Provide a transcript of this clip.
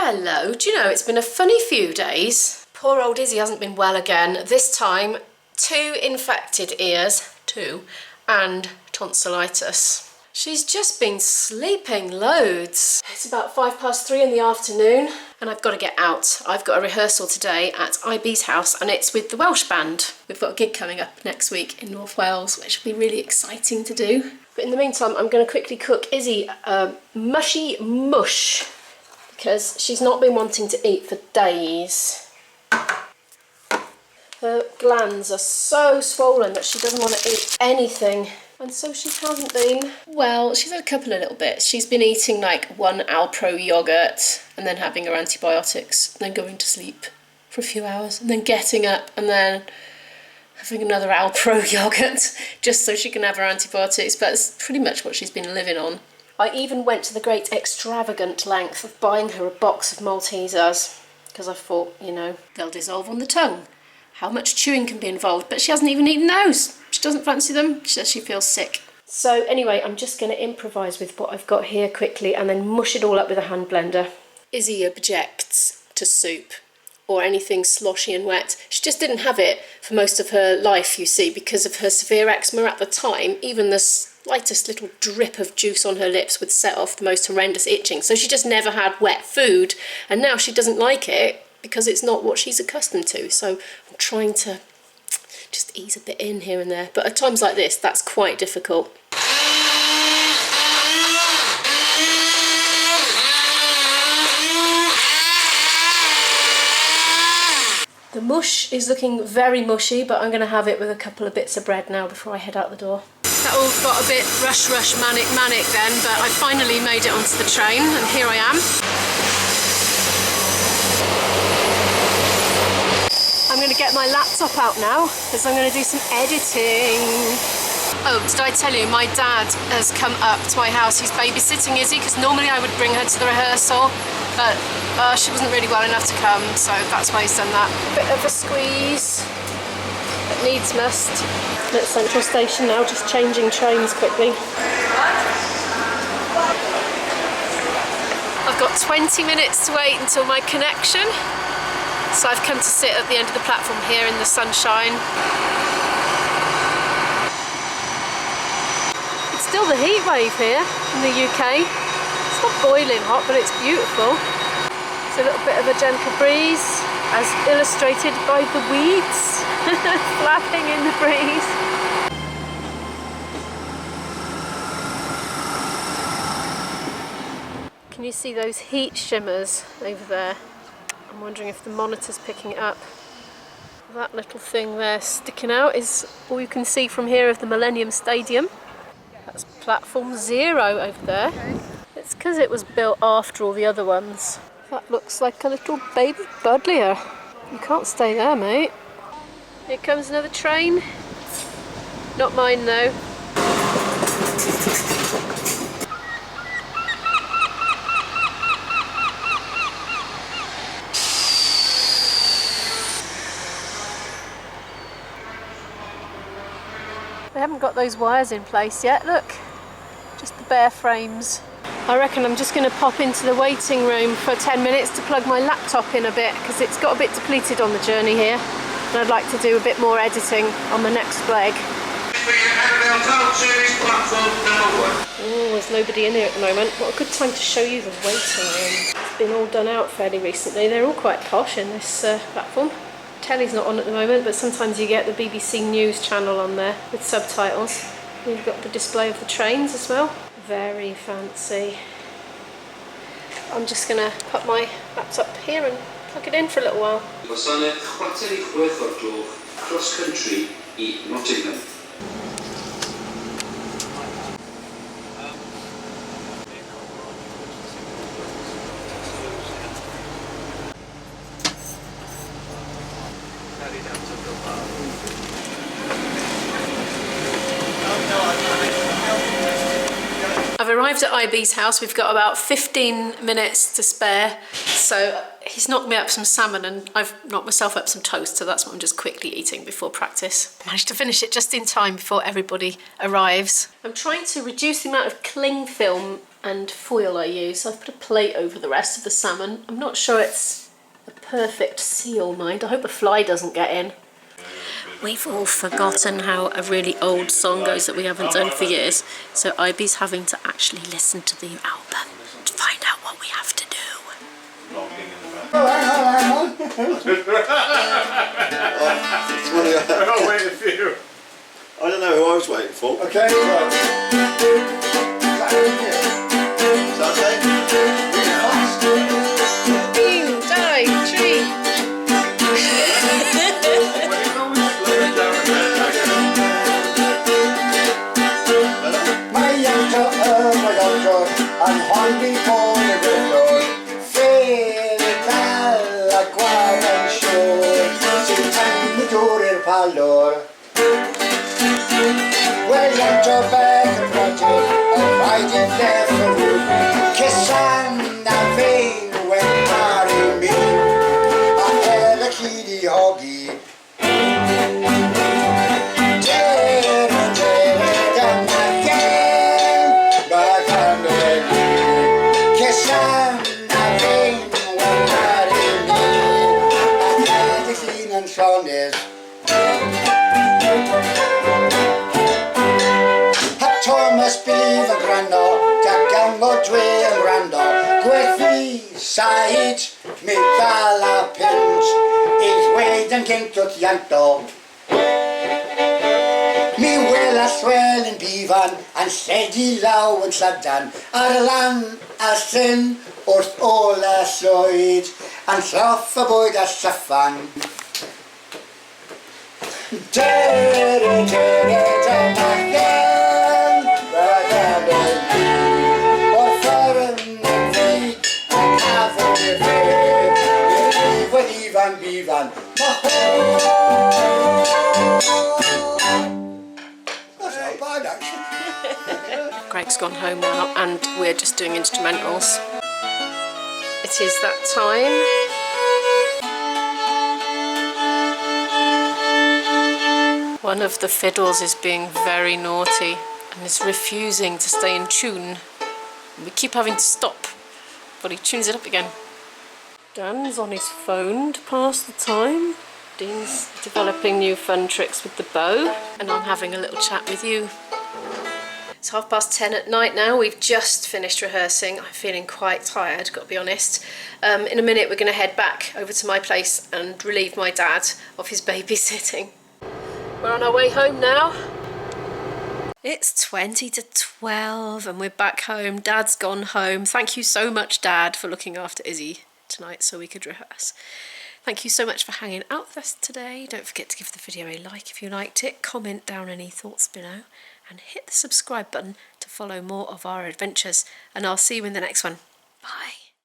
Hello, do you know, it's been a funny few days. Poor old Izzy hasn't been well again. This time, 2 infected ears, 2, and tonsillitis. She's just been sleeping loads. It's about 3:05 in the afternoon and I've got to get out. I've got a rehearsal today at IB's house and it's with the Welsh band. We've got a gig coming up next week in North Wales, which will be really exciting to do. But in the meantime, I'm going to quickly cook Izzy a mushy mush because she's not been wanting to eat for days. Her glands are so swollen that she doesn't want to eat anything. And so she hasn't been. Well, she's had a couple of little bits. She's been eating like 1 Alpro yogurt and then having her antibiotics and then going to sleep for a few hours and then getting up and then having another Alpro yogurt just so she can have her antibiotics. But that's pretty much what she's been living on. I even went to the great extravagant length of buying her a box of Maltesers because I thought, you know, they'll dissolve on the tongue. How much chewing can be involved? But she hasn't even eaten those. She doesn't fancy them. She says she feels sick. So anyway, I'm just going to improvise with what I've got here quickly and then mush it all up with a hand blender. Izzy objects to soup or anything sloshy and wet. She just didn't have it for most of her life, you see, because of her severe eczema at the time. Even the slightest little drip of juice on her lips would set off the most horrendous itching. So she just never had wet food, and now she doesn't like it because it's not what she's accustomed to. So I'm trying to just ease a bit in here and there. But at times like this, that's quite difficult. The mush is looking very mushy, but I'm going to have it with a couple of bits of bread now before I head out the door. That all got a bit rush, manic then, but I finally made it onto the train, and here I am. I'm going to get my laptop out now, because I'm going to do some editing. Oh, did I tell you, my dad has come up to my house. He's babysitting Izzy, because normally I would bring her to the rehearsal, but she wasn't really well enough to come, so that's why he's done that. Bit of a squeeze, but needs must. I'm at Central Station now, just changing trains quickly. I've got 20 minutes to wait until my connection, so I've come to sit at the end of the platform here in the sunshine. It's still the heat wave here in the UK. It's not boiling hot, but it's beautiful. It's a little bit of a gentle breeze, as illustrated by the weeds flapping in the breeze. Can you see those heat shimmers over there? I'm wondering if the monitor's picking it up. That little thing there sticking out is all you can see from here of the Millennium Stadium. That's platform 0 over there. It's because it was built after all the other ones. That looks like a little baby buddleia. You can't stay there, mate. Here comes another train. Not mine, though. They haven't got those wires in place yet, look. Just the bare frames. I reckon I'm just going to pop into the waiting room for 10 minutes to plug my laptop in a bit because it's got a bit depleted on the journey here and I'd like to do a bit more editing on the next leg. Oh, there's nobody in here at the moment. What a good time to show you the waiting room. It's been all done out fairly recently. They're all quite posh in this platform. Telly's not on at the moment, but sometimes you get the BBC News channel on there with subtitles. You've got the display of the trains as well. Very fancy. I'm just going to put my laptop here and plug it in for a little while. Cross country i Nottingham. I've arrived at IB's house. We've got about 15 minutes to spare. So he's knocked me up some salmon and I've knocked myself up some toast. So that's what I'm just quickly eating before practice. Managed to finish it just in time before everybody arrives. I'm trying to reduce the amount of cling film and foil I use. So I've put a plate over the rest of the salmon. I'm not sure it's a perfect seal, mind. I hope a fly doesn't get in. We've all forgotten how a really old song goes that we haven't done for years, so Ivy's having to actually listen to the album to find out what we have to do. I'll wait for you. I don't know who I was waiting for. Okay, right. Bean, die, tree. And quando pone quello fede dalla guarda show si tende dure il pallor well I'm your back project and fighting there for you che sanna vein when marry me I had a kitty hoggy Thomas bydd yn gwrando, dagan o dwe yn gwrando, gwerthu said, mi ddal a pins, eith wed yn gynt wrth ianto. Mi wel a swel yn bifan, a'n lledu law yn lladan, ar y lan a llyn wrth ôl a llwyd, a'n lloff y bwyd a llaffan. Bifan. That's not bad actually. Greg's gone home now and we're just doing instrumentals. It is that time. One of the fiddles is being very naughty and is refusing to stay in tune. We keep having to stop, but he tunes it up again. Dan's on his phone to pass the time. Dean's developing new fun tricks with the bow, and I'm having a little chat with you. It's 10:30 at night now. We've just finished rehearsing. I'm feeling quite tired, got to be honest. In a minute we're going to head back over to my place and relieve my dad of his babysitting. We're on our way home now. It's 20 to 12 and we're back home. Dad's gone home. Thank you so much, Dad, for looking after Izzy tonight so we could rehearse. Thank you so much for hanging out with us today. Don't forget to give the video a like if you liked it, comment down any thoughts below, and hit the subscribe button to follow more of our adventures. And I'll see you in the next one. Bye.